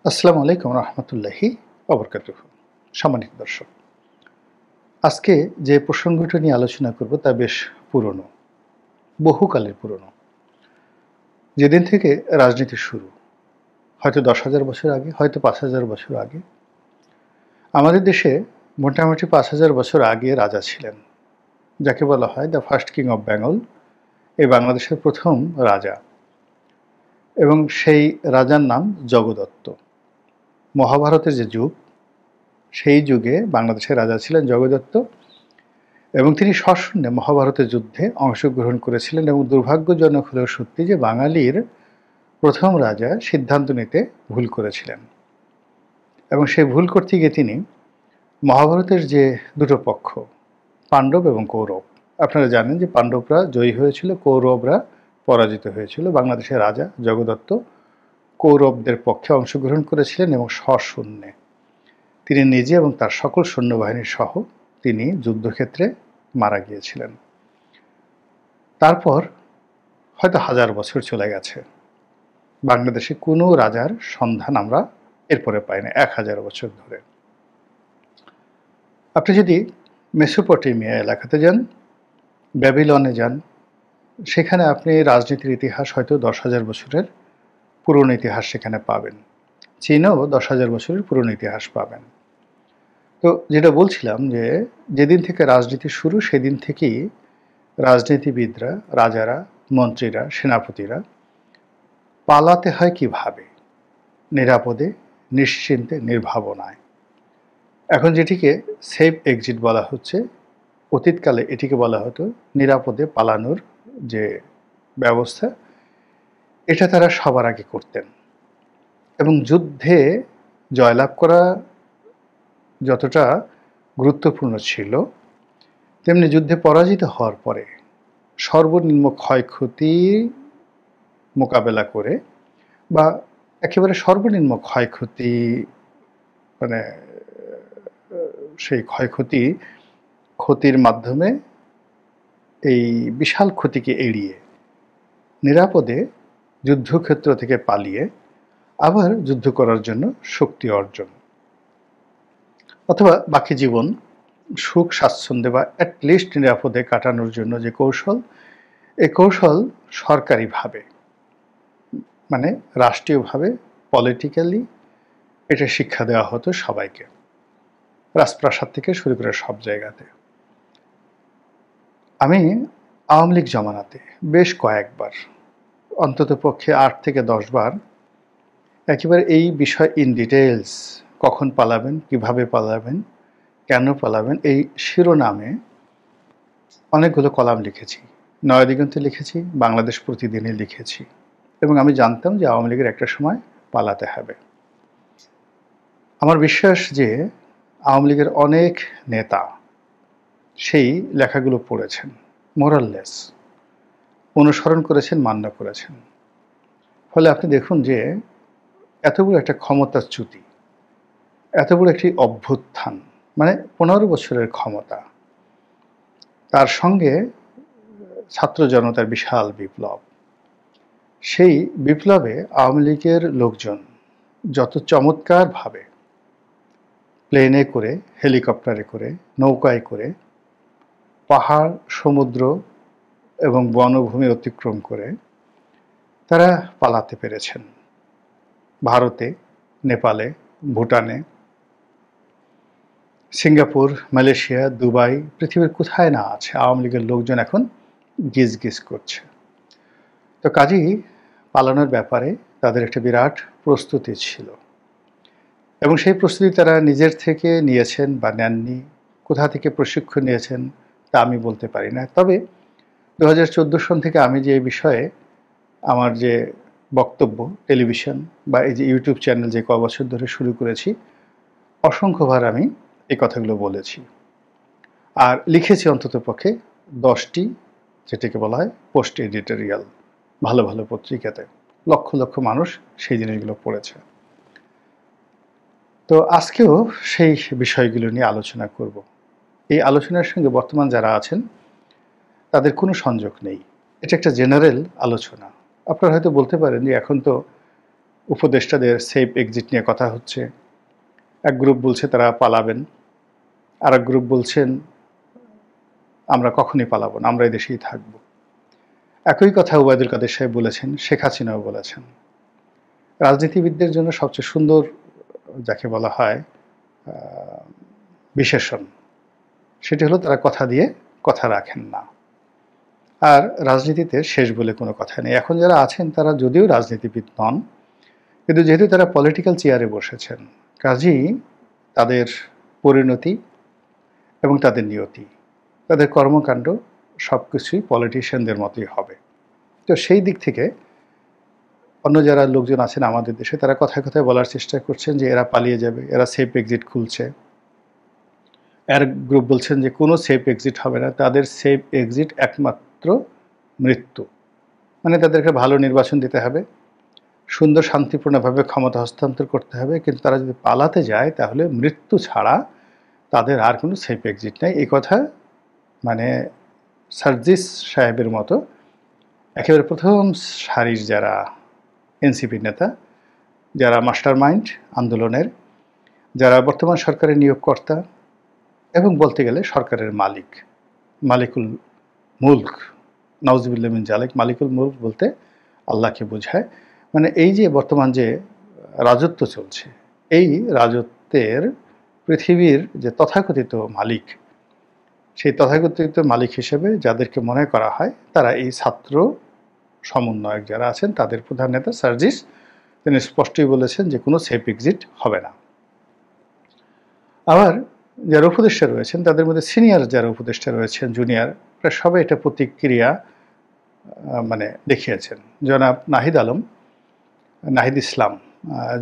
আসসালামু আলাইকুম রহমতুল্লাহি ওবরকাতুহ। সম্মানিত দর্শক, আজকে যে প্রসঙ্গটা নিয়ে আলোচনা করব তা বেশ পুরনো, বহুকালের পুরনো। যেদিন থেকে রাজনীতি শুরু, হয়তো 10,000 বছর আগে, হয়তো 5,000 বছর আগে। আমাদের দেশে মোটামুটি 5,000 বছর আগে রাজা ছিলেন, যাকে বলা হয় the first king of Bengal, এই বাংলাদেশের প্রথম রাজা। এবং সেই রাজার নাম জগদত্ত। মহাভারতের যে যুগ, সেই যুগে বাংলাদেশের রাজা ছিলেন জগদত্ত, এবং তিনি সশূন্যে মহাভারতের যুদ্ধে অংশগ্রহণ করেছিলেন। এবং দুর্ভাগ্যজনক হলেও সত্যি যে বাঙালির প্রথম রাজা সিদ্ধান্ত নিতে ভুল করেছিলেন, এবং সেই ভুল করতে গিয়ে তিনি মহাভারতের যে দুটো পক্ষ, পাণ্ডব এবং কৌরব, আপনারা জানেন যে পাণ্ডবরা জয়ী হয়েছিল, কৌরবরা পরাজিত হয়েছিল। বাংলাদেশের রাজা জগদত্ত কৌরবদের পক্ষে অংশগ্রহণ করেছিলেন এবং সশূন্যে তিনি নিজে এবং তার সকল সৈন্যবাহিনী সহ তিনি যুদ্ধক্ষেত্রে মারা গিয়েছিলেন। তারপর হয়তো 1000 বছর চলে গেছে, বাংলাদেশে কোনো রাজার সন্ধান আমরা এরপরে পাই না 1000 বছর ধরে। আপনি যদি মেসোপটেমিয়া এলাকাতে যান, ব্যাবিলনে যান, সেখানে আপনি রাজনীতির ইতিহাস হয়তো 10,000 বছরের পুরনো ইতিহাস সেখানে পাবেন। চীনেও 10,000 বছরের পুরনো ইতিহাস পাবেন। তো যেটা বলছিলাম যে যেদিন থেকে রাজনীতি শুরু, সেদিন থেকেই রাজনীতিবিদরা, রাজারা, মন্ত্রীরা, সেনাপতিরা পালাতে হয় কিভাবে, নিরাপদে, নিশ্চিন্তে, নির্ভাবনায়। এখন যেটিকে সেফ এক্সিট বলা হচ্ছে, অতীতকালে এটিকে বলা হতো নিরাপদে পালানোর যে ব্যবস্থা, এটা তারা সবার আগে করতেন। এবং যুদ্ধে জয়লাভ করা যতটা গুরুত্বপূর্ণ ছিল, তেমনি যুদ্ধে পরাজিত হওয়ার পরে সর্বনিম্ন ক্ষয়ক্ষতি মোকাবেলা করে, বা একেবারে সর্বনিম্ন ক্ষয়ক্ষতি, মানে সেই ক্ষতির মাধ্যমে এই বিশাল ক্ষতিকে এড়িয়ে নিরাপদে যুদ্ধক্ষেত্র থেকে পালিয়ে আবার যুদ্ধ করার জন্য শক্তি অর্জন, অথবা বাকি জীবন সুখ স্বাচ্ছন্দ্যে বা অ্যাটলিস্ট নিরাপদে কাটানোর জন্য যে কৌশল, এই কৌশল সরকারিভাবে, মানে রাষ্ট্রীয়ভাবে, পলিটিক্যালি এটা শিক্ষা দেওয়া হতো সবাইকে, রাজপ্রাসাদ থেকে শুরু করে সব জায়গাতে। আমি আওয়ামী লীগ জমানাতে বেশ কয়েকবার, অন্তত পক্ষে 8 থেকে 10 বার একেবারে এই বিষয় ইন ডিটেলস, কখন পালাবেন, কিভাবে পালাবেন, কেন পালাবেন, এই শিরোনামে অনেকগুলো কলাম লিখেছি। নয়াদিগন্তে লিখেছি, বাংলাদেশ প্রতিদিনে লিখেছি। এবং আমি জানতাম যে আওয়ামী লীগের একটা সময় পালাতে হবে। আমার বিশ্বাস যে আওয়ামী লীগের অনেক নেতা সেই লেখাগুলো পড়েছেন, মোরাললেস অনুসরণ করেছেন, মান্য করেছেন। ফলে আপনি দেখুন যে এত বড় একটা ক্ষমতাচ্যুতি, এত বড় একটি অভ্যুত্থান, মানে 15 বছরের ক্ষমতা, তার সঙ্গে ছাত্র জনতার বিশাল বিপ্লব, সেই বিপ্লবে আওয়ামী লীগের লোকজন যত চমৎকারভাবে প্লেনে করে, হেলিকপ্টারে করে, নৌকায় করে, পাহাড়, সমুদ্র এবং বনভূমি অতিক্রম করে তারা পালাতে পেরেছেন। ভারতে, নেপালে, ভুটানে, সিঙ্গাপুর, মালয়েশিয়া, দুবাই, পৃথিবীর কোথায় না আছে আওয়ামী লীগের লোকজন এখন গিজ গিজ করছে। তো কাজেই পালানোর ব্যাপারে তাদের একটা বিরাট প্রস্তুতি ছিল, এবং সেই প্রস্তুতি তারা নিজের থেকে নিয়েছেন বা নেননি, কোথা থেকে প্রশিক্ষণ নিয়েছেন তা আমি বলতে পারি না। তবে 2014 সন থেকে আমি যে এই বিষয়ে আমার যে বক্তব্য, টেলিভিশন বা এই যে ইউটিউব চ্যানেল যে কয় বছর ধরে শুরু করেছি, অসংখ্যবার আমি এই কথাগুলো বলেছি, আর লিখেছি অন্তত পক্ষে 10টি, যেটাকে বলা হয় পোস্ট এডিটোরিয়াল, ভালো ভালো পত্রিকাতে। লক্ষ লক্ষ মানুষ সেই জিনিসগুলো পড়েছে। তো আজকেও সেই বিষয়গুলো নিয়ে আলোচনা করব। এই আলোচনার সঙ্গে বর্তমান যারা আছেন তাদের কোনো সংযোগ নেই, এটা একটা জেনারেল আলোচনা। আপনারা হয়তো বলতে পারেন যে এখন তো উপদেষ্টাদের সেফ এক্সিট নিয়ে কথা হচ্ছে। এক গ্রুপ বলছে তারা পালাবেন, আর এক গ্রুপ বলছেন আমরা কখনই পালাবো না, আমরা এই দেশেই থাকবো। একই কথা ওবায়দুল কাদের সাহেব বলেছেন, শেখ হাসিনাও বলেছেন। রাজনীতিবিদদের জন্য সবচেয়ে সুন্দর যাকে বলা হয় বিশেষণ, সেটি হলো তারা কথা দিয়ে কথা রাখেন না। আর রাজনীতিতে শেষ বলে কোনো কথা নেই। এখন যারা আছেন তারা যদিও রাজনীতিবিদ নন, কিন্তু যেহেতু তারা পলিটিক্যাল চেয়ারে বসেছেন, কাজেই তাদের পরিণতি এবং তাদের নিয়তি, তাদের কর্মকাণ্ড সব কিছুই পলিটিশিয়ানদের মতোই হবে। তো সেই দিক থেকে অন্য যারা লোকজন আছেন আমাদের দেশে, তারা কথায় কথায় বলার চেষ্টা করছেন যে এরা পালিয়ে যাবে, এরা সেফ এক্সিট খুলছে। এর গ্রুপ বলছেন যে কোনো সেফ এক্সিট হবে না, তাদের সেফ এক্সিট একমাত্র মৃত্যু। মানে তাদেরকে ভালো নির্বাচন দিতে হবে, সুন্দর শান্তিপূর্ণভাবে ক্ষমতা হস্তান্তর করতে হবে, কিন্তু তারা যদি পালাতে যায় তাহলে মৃত্যু ছাড়া তাদের আর কোনো সেফ এক্সিট নেই। এই কথা মানে সার্জিস সাহেবের মতো একেবারে প্রথম সারির যারা এনসিপির নেতা, যারা মাস্টার মাইন্ড আন্দোলনের, যারা বর্তমান সরকারের নিয়োগকর্তা এবং বলতে গেলে সরকারের মালিক, মালিকুল মুলক, নাউজুবিল্লাহ মিন জালিক, মালিকুল মুলক বলতে আল্লাহকে বোঝায়। মানে এই যে বর্তমান যে রাজত্ব চলছে, এই রাজত্বের পৃথিবীর যে তথাকথিত মালিক, সেই তথাকথিত মালিক হিসেবে যাদেরকে মনে করা হয় তারা এই ছাত্র সমন্বয়ক যারা আছেন তাদের প্রধান নেতা সার্জিস, তিনি স্পষ্টই বলেছেন যে কোনো সেফ এক্সিট হবে না। আবার যারা উপদেষ্টা রয়েছেন তাদের মধ্যে সিনিয়র যারা উপদেষ্টা রয়েছেন, জুনিয়র, প্রায় সবাই এটা প্রতিক্রিয়া মানে দেখিয়েছেন। জনাব নাহিদ আলম, নাহিদ ইসলাম,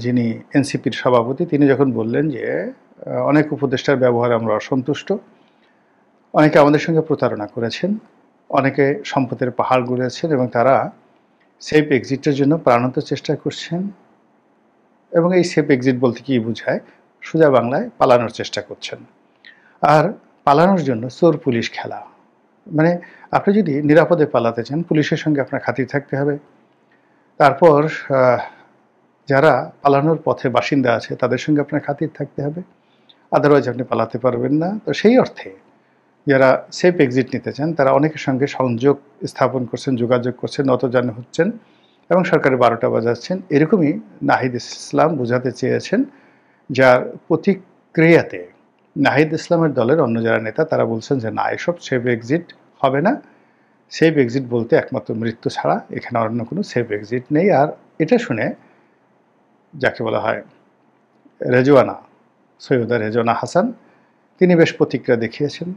যিনি এনসিপির সভাপতি, তিনি যখন বললেন যে অনেক উপদেষ্টার ব্যবহারে আমরা অসন্তুষ্ট, অনেকে আমাদের সঙ্গে প্রতারণা করেছেন, অনেকে সম্পদের পাহাড় গড়েছেন এবং তারা সেফ এক্সিটের জন্য প্রাণান্ত চেষ্টা করছেন। এবং এই সেফ এক্সিট বলতে কি বোঝায়, সোজা বাংলায় পালানোর চেষ্টা করছেন। আর পালানোর জন্য চোর পুলিশ খেলা, মানে আপনি যদি নিরাপদে পালাতে চান পুলিশের সঙ্গে আপনার খাতির থাকতে হবে, তারপর যারা পালানোর পথে বাসিন্দা আছে তাদের সঙ্গে আপনার খাতির থাকতে হবে, আদারওয়াইজ আপনি পালাতে পারবেন না। তো সেই অর্থে যারা সেফ এক্সিট নিতে চান তারা অনেকের সঙ্গে সংযোগ স্থাপন করছেন, যোগাযোগ করছেন, নতজানু হচ্ছেন এবং সরকারের 12টা বাজাচ্ছেন। এরকমই নাহিদ ইসলাম বোঝাতে চেয়েছেন, যার প্রতিক্রিয়াতে নাহিদ ইসলামের দলের অন্য যারা নেতা তারা বলছেন যে না, এসব সেফ এক্সিট হবে না, সেফ এক্সিট বলতে একমাত্র মৃত্যু ছাড়া এখানে অন্য কোনো সেফ এক্সিট নেই। আর এটা শুনে যাকে বলা হয় রেজওয়ানা, সৈয়দা রেজওয়ানা হাসান, তিনি বেশ প্রতিক্রিয়া দেখিয়েছেন।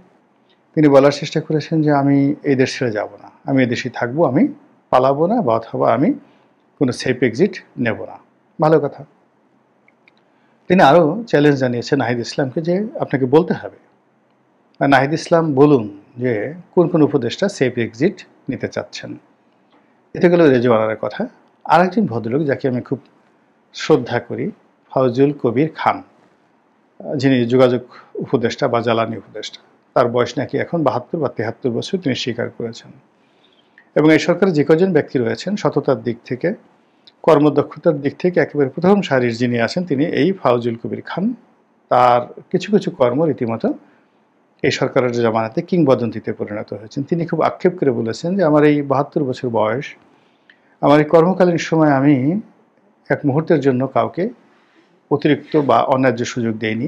তিনি বলার চেষ্টা করেছেন যে আমি এই দেশ ছেড়ে যাব না, আমি এই দেশেই থাকবো, আমি পালাবো না, বা অথবা আমি কোনো সেফ এক্সিট নেব না। ভালো কথা। তিনি আরও চ্যালেঞ্জ জানিয়েছেন নাহিদ ইসলামকে যে আপনাকে বলতে হবে, আর নাহিদ ইসলাম বলুন যে কোন কোন উপদেষ্টা সেফ এক্সিট নিতে চাচ্ছেন। এতে গেল রেজওয়ানার কথা। আরেকজন ভদ্রলোক যাকে আমি খুব শ্রদ্ধা করি, ফজলুল কবির খান, যিনি যোগাযোগ উপদেষ্টা বা জ্বালানি উপদেষ্টা, তার বয়স নাকি এখন 72 বা 73 বছর, তিনি স্বীকার করেছেন। এবং এই সরকারে যে কজন ব্যক্তি রয়েছেন সততার দিক থেকে, কর্মদক্ষতার দিক থেকে একেবারে প্রথম সারির যিনি আছেন তিনি এই ফজলুল কবির খান। তার কিছু কিছু কর্ম রীতিমতো এই সরকারের জামানাতে কিংবদন্তিতে পরিণত হয়েছেন। তিনি খুব আক্ষেপ করে বলেছেন যে আমার এই 72 বছর বয়স, আমার এই কর্মকালীন সময় আমি এক মুহূর্তের জন্য কাউকে অতিরিক্ত বা অন্যায্য সুযোগ দেইনি,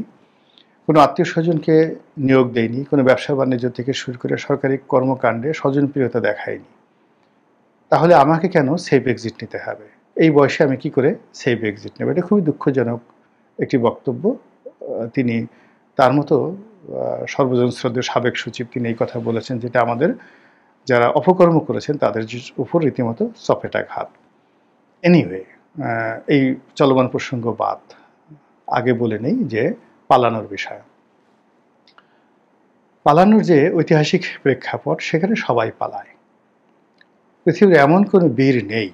কোনো আত্মীয় স্বজনকে নিয়োগ দেয়নি, কোনো ব্যবসা বাণিজ্য থেকে শুরু করে সরকারি কর্মকাণ্ডে স্বজনপ্রিয়তা দেখায়নি। তাহলে আমাকে কেন সেফ এক্সিট নিতে হবে? এই বয়সে আমি কি করে সেফ এক্সিট নেব? এটা খুবই দুঃখজনক একটি বক্তব্য। তিনি তার মতো সর্বজন শ্রদ্ধেয় সাবেক সচিব, তিনি এই কথা বলেছেন, যেটা আমাদের যারা অপকর্ম করেছেন তাদের উপর রীতিমতো চপেটাঘাত। এনিওয়ে, এই চলমান প্রসঙ্গ বাদ, আগে বলে নেই যে পালানোর বিষয়। পালানোর যে ঐতিহাসিক প্রেক্ষাপট, সেখানে সবাই পালায়। পৃথিবীর এমন কোনো বীর নেই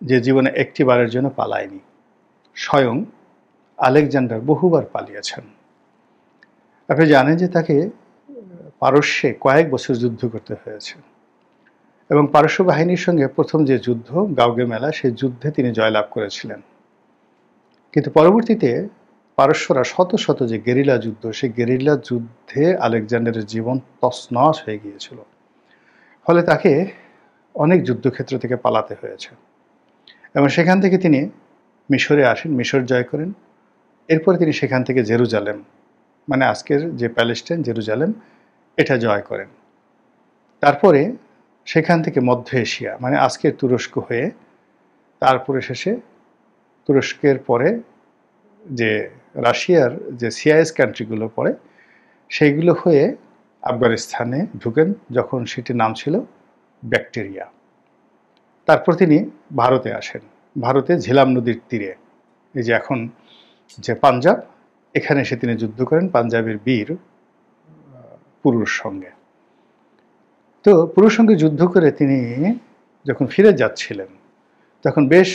যে জীবনে একটি বারের জন্য পালায়নি। স্বয়ং আলেকজান্ডার বহুবার পালিয়েছেন। আপনি জানেন যে তাকে পারস্যে কয়েক বছর যুদ্ধ করতে হয়েছে এবং পারস্য বাহিনীর সঙ্গে প্রথম যে যুদ্ধ গাউগে মেলা, সেই যুদ্ধে তিনি জয়লাভ করেছিলেন। কিন্তু পরবর্তীতে পারস্যরা শত শত যে গেরিলা যুদ্ধ, সেই গেরিলা যুদ্ধে আলেকজান্ডারের জীবন তছনছ হয়ে গিয়েছিল। ফলে তাকে অনেক যুদ্ধক্ষেত্র থেকে পালাতে হয়েছে এবং সেখান থেকে তিনি মিশরে আসেন, মিশর জয় করেন। এরপরে তিনি সেখান থেকে জেরুজালেম, মানে আজকের যে প্যালেস্টাইন, জেরুজালেম, এটা জয় করেন। তারপরে সেখান থেকে মধ্য এশিয়া, মানে আজকের তুরস্ক হয়ে, তারপরে শেষে তুরস্কের পরে যে রাশিয়ার যে সিআইএস কান্ট্রিগুলো পড়ে, সেইগুলো হয়ে আফগানিস্তানে ঢুকেন, যখন সেটির নাম ছিল ব্যাকটেরিয়া। তারপর তিনি ভারতে আসেন, ভারতে ঝেলাম নদীর তীরে, এই যে এখন যে পাঞ্জাব, এখানে এসে তিনি যুদ্ধ করেন পাঞ্জাবের বীর পুরুর সঙ্গে। তো পুরুর সঙ্গে যুদ্ধ করে তিনি যখন ফিরে যাচ্ছিলেন, তখন বেশ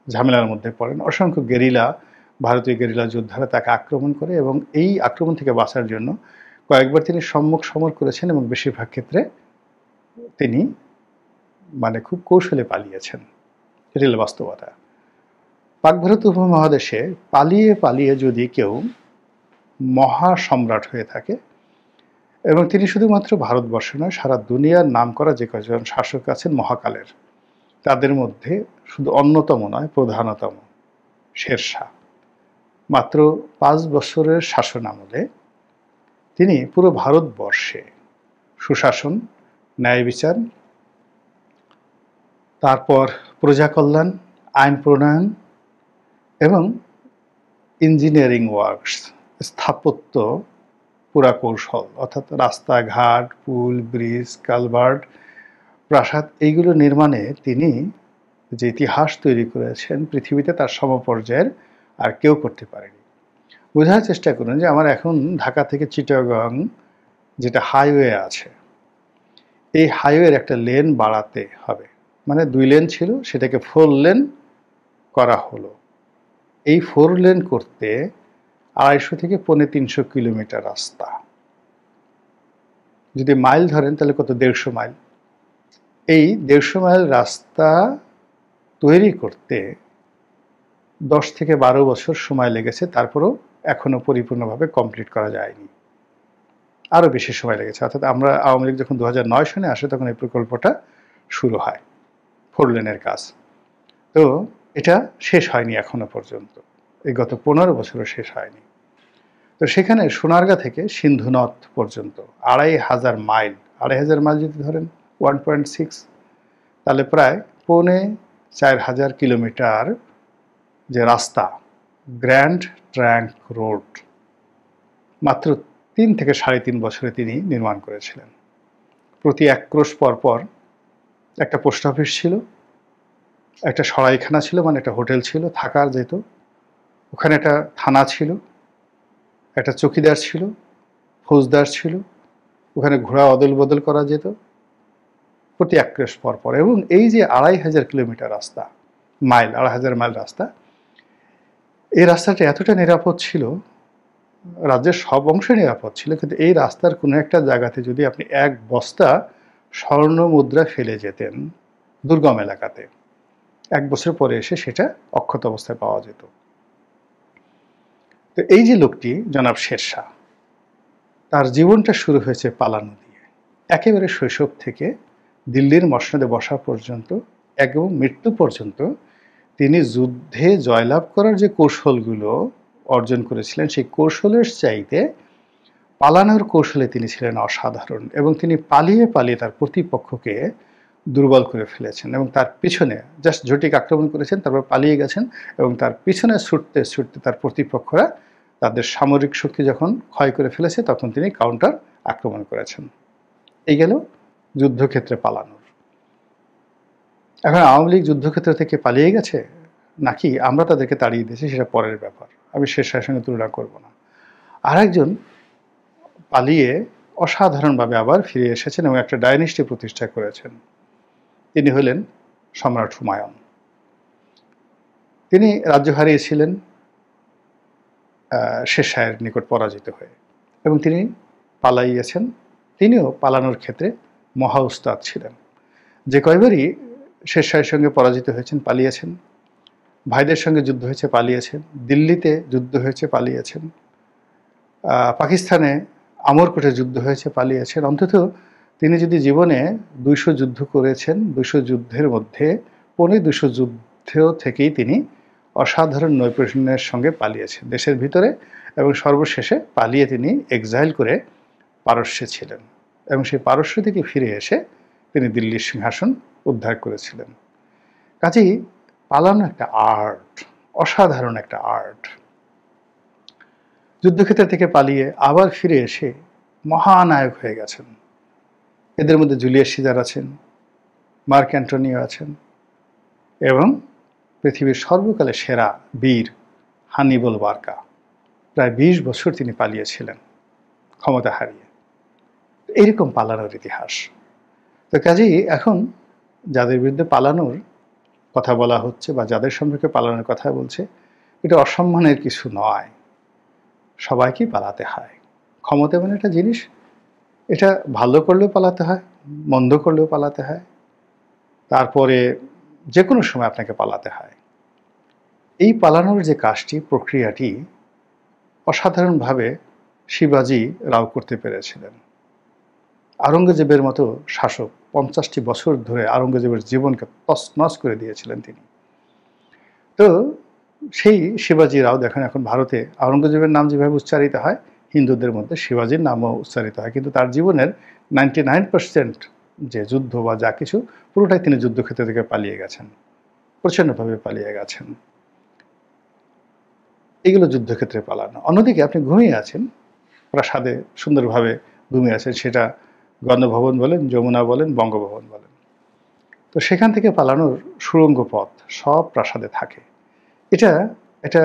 ঝামেলার মধ্যে পড়েন। অসংখ্য গেরিলা, ভারতীয় গেরিলা যোদ্ধারা তাকে আক্রমণ করে এবং এই আক্রমণ থেকে বাঁচার জন্য কয়েকবার তিনি সম্মুখ সমর করেছেন এবং বেশিরভাগ ক্ষেত্রে তিনি মানে খুব কৌশলে পালিয়েছেন। এটি হল বাস্তবতা। পাক ভারত উপমহাদেশে পালিয়ে পালিয়ে যদি কেউ মহাসম্রাট হয়ে থাকে, এবং তিনি শুধুমাত্র ভারতবর্ষ নয়, সারা দুনিয়ার নাম করা যে কজন শাসক আছেন মহাকালের, তাদের মধ্যে শুধু অন্যতম নয়, প্রধানতম শেরশাহ। মাত্র 5 বছরের শাসন আমলে তিনি পুরো ভারতবর্ষে সুশাসন, ন্যায় বিচার, তারপর প্রজা কল্যাণ, আইন প্রণয়ন এবং ইঞ্জিনিয়ারিং ওয়ার্কস, স্থাপত্য পুরা কৌশল, অর্থাৎ রাস্তাঘাট, পুল, ব্রিজ, কালভার্ট, প্রাসাদ, এইগুলো নির্মাণে তিনি যে ইতিহাস তৈরি করেছেন, পৃথিবীতে তার সমপর্যায়ের আর কেউ করতে পারেনি। বোঝার চেষ্টা করুন যে আমার এখন ঢাকা থেকে চিটাগং যেটা হাইওয়ে আছে, এই হাইওয়ের একটা লেন বাড়াতে হবে, মানে 2 লেন ছিল, সেটাকে 4 লেন করা হলো। এই 4 লেন করতে 250 থেকে 350 কিলোমিটার রাস্তা। যদি মাইল ধরেন তাহলে কত? 150 মাইল। এই 150 মাইল রাস্তা তৈরি করতে 10 থেকে 12 বছর সময় লেগেছে, তারপরও এখনো পরিপূর্ণভাবে কমপ্লিট করা যায়নি, আরও বেশি সময় লেগেছে। অর্থাৎ আমরা আওয়ামী লীগ যখন 2009 সনে আসে, তখন এই প্রকল্পটা শুরু হয়, 4 লেনের কাজ। তো এটা শেষ হয়নি এখনো পর্যন্ত, এই গত 15 বছরও শেষ হয়নি। তো সেখানে সোনারগাঁ থেকে সিন্ধুনদ পর্যন্ত 2500 মাইল, 2500 মাইল যদি ধরেন 1.6, তাহলে প্রায় 4500 কিলোমিটার যে রাস্তা, গ্র্যান্ড ট্রাঙ্ক রোড, মাত্র 3 থেকে 3.5 বছরে তিনি নির্মাণ করেছিলেন। প্রতি 1 ক্রোশ পরপর একটা পোস্ট অফিস ছিল, একটা সরাইখানা ছিল, মানে একটা হোটেল ছিল, থাকার যেত, ওখানে একটা থানা ছিল, একটা চৌকিদার ছিল, ফৌজদার ছিল, ওখানে ঘোড়া অদল বদল করা যেত প্রতি 1 ক্রোশ পরপর। এবং এই যে 2500 কিলোমিটার রাস্তা, মাইল, 2500 মাইল রাস্তা, এই রাস্তাটা এতটা নিরাপদ ছিল, রাজ্যের সব অংশে নিরাপদ ছিল, কিন্তু এই রাস্তার কোনো একটা জায়গাতে যদি আপনি 1 বস্তা স্বর্ণ মুদ্রা ফেলে যেতেন দুর্গম এলাকাতে, 1 বছর পরে এসে সেটা অক্ষত অবস্থায় পাওয়া যেত। তো এই যে লোকটি জনাব শেরশাহ, তার জীবনটা শুরু হয়েছে পালানো দিয়ে। একেবারে শৈশব থেকে দিল্লির মসনদে বসা পর্যন্ত এবং মৃত্যু পর্যন্ত তিনি যুদ্ধে জয়লাভ করার যে কৌশলগুলো অর্জন করেছিলেন, সেই কৌশলের চাইতে পালানোর কৌশলে তিনি ছিলেন অসাধারণ। এবং তিনি পালিয়ে পালিয়ে তার প্রতিপক্ষকে দুর্বল করে ফেলেছেন এবং তার পিছনে জাস্ট ঝটিক আক্রমণ করেছেন, তারপর পালিয়ে গেছেন এবং তার পিছনে ছুটতে ছুটতে তার প্রতিপক্ষরা তাদের সামরিক শক্তি যখন ক্ষয় করে ফেলেছে, তখন তিনি কাউন্টার আক্রমণ করেছেন। এই গেল যুদ্ধক্ষেত্রে পালানোর। এখন আওয়ামী লীগ যুদ্ধক্ষেত্র থেকে পালিয়ে গেছে নাকি আমরা তাদেরকে তাড়িয়ে দিয়েছি, সেটা পরের ব্যাপার, আমি শেরশাহের সঙ্গে তুলনা করব না। আর একজন পালিয়ে অসাধারণভাবে আবার ফিরে এসেছেন এবং একটা ডাইনেস্টি প্রতিষ্ঠা করেছেন, তিনি হলেন সম্রাট হুমায়ুন। তিনি রাজ্য হারিয়েছিলেন শেরশাহের নিকট পরাজিত হয়ে, এবং তিনি পালাইয়েছেন। তিনিও পালানোর ক্ষেত্রে মহা উস্তাদ ছিলেন। যে কয়বারই শেরশাহের সঙ্গে পরাজিত হয়েছেন, পালিয়েছেন, ভাইদের সঙ্গে যুদ্ধ হয়েছে, পালিয়েছেন। দিল্লিতে যুদ্ধ হয়েছে, পালিয়েছেন। পাকিস্তানে আমরকোটে যুদ্ধ হয়েছে, পালিয়েছেন। অন্তত তিনি যদি জীবনে ২০০ যুদ্ধ করেছেন, ২০০ যুদ্ধের মধ্যে ২৫০ যুদ্ধ থেকেই তিনি অসাধারণ নৈপুণ্যের সঙ্গে পালিয়েছেন দেশের ভিতরে, এবং সর্বশেষে পালিয়ে তিনি এক্সাইল করে পারস্যে ছিলেন, এবং সেই পারস্য থেকে ফিরে এসে তিনি দিল্লির সিংহাসন উদ্ধার করেছিলেন। কাজেই পালানো একটা আর্ট, অসাধারণ একটা আর্ট। যুদ্ধক্ষেত্র থেকে পালিয়ে আবার ফিরে এসে মহানায়ক হয়ে গেছেন। এদের মধ্যে জুলিয়াস সিজার আছেন, মার্ক অ্যান্টনিও আছেন, এবং পৃথিবীর সর্বকালের সেরা বীর হান্নিবাল বার্কা। প্রায় ২০ বছর তিনি পালিয়েছিলেন ক্ষমতা হারিয়ে। এইরকম পালানোর ইতিহাস। তো কাজেই এখন যাদের বিরুদ্ধে পালানোর কথা বলা হচ্ছে বা যাদের সম্পর্কে পালানোর কথা বলছে, এটা অসম্মানের কিছু নয়। সবাইকেই পালাতে হয়। ক্ষমতা এমন একটা জিনিস, এটা ভালো করলেও পালাতে হয়, মন্দ করলেও পালাতে হয়, তারপরে যে কোনো সময় আপনাকে পালাতে হয়। এই পালানোর যে কাজটি, প্রক্রিয়াটি অসাধারণভাবে শিবাজী রাও করতে পেরেছিলেন। আওরঙ্গজেবের মতো শাসক ৫০টি বছর ধরে আওরঙ্গজেবের জীবনকে তছনছ করে দিয়েছিলেন তিনি। তো সেই শিবাজী রাও দেখেন এখন ভারতে আওরঙ্গজেবের নাম যেভাবে উচ্চারিত হয়, হিন্দুদের মধ্যে শিবাজীর নামও উচ্চারিত হয়, কিন্তু তার জীবনের 99% যে যুদ্ধ বা যা কিছু, পুরোটাই তিনি যুদ্ধক্ষেত্র থেকে পালিয়ে গেছেন, প্রচণ্ডভাবে পালিয়ে গেছেন। এগুলো যুদ্ধক্ষেত্রে পালানো। অন্যদিকে আপনি ঘুমিয়ে আছেন, প্রাসাদে সুন্দরভাবে ঘুমিয়ে আছেন, সেটা গণভবন বলেন, যমুনা বলেন, বঙ্গভবন বলেন। তো সেখান থেকে পালানোর সুড়ঙ্গ পথ সব প্রাসাদে থাকে। এটা এটা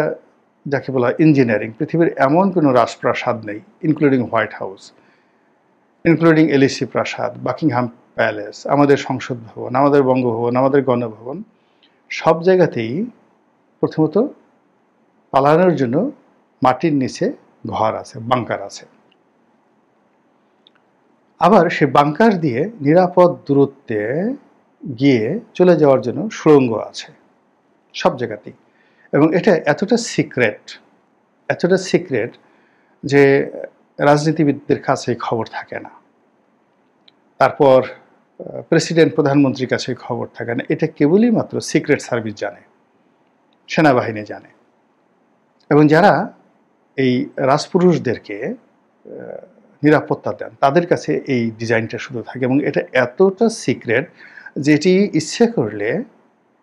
যাকে বলা হয় ইঞ্জিনিয়ারিং। পৃথিবীর এমন কোনো রাজপ্রাসাদ নেই, ইনক্লুডিং হোয়াইট হাউস, ইনক্লুডিং এলিসি প্রাসাদ, বাকিংহাম প্যালেস, আমাদের সংসদ ভবন, আমাদের বঙ্গভবন, আমাদের গণভবন, সব জায়গাতেই প্রথমত পালানোর জন্য মাটির নিচে ঘর আছে, বাংকার আছে। আবার সে বাংকার দিয়ে নিরাপদ দূরত্বে গিয়ে চলে যাওয়ার জন্য সুড়ঙ্গ আছে সব জায়গাতেই। এবং এটা এতটা সিক্রেট যে রাজনীতিবিদদের কাছে খবর থাকে না, তারপর প্রেসিডেন্ট প্রধানমন্ত্রীর কাছে খবর থাকে না। এটা কেবলই মাত্র সিক্রেট সার্ভিস জানে, সেনাবাহিনী জানে, এবং যারা এই রাজপুরুষদেরকে নিরাপত্তা দেন তাদের কাছে এই ডিজাইনটা শুধু থাকে। এবং এটা এতটা সিক্রেট যেটি ইচ্ছে করলে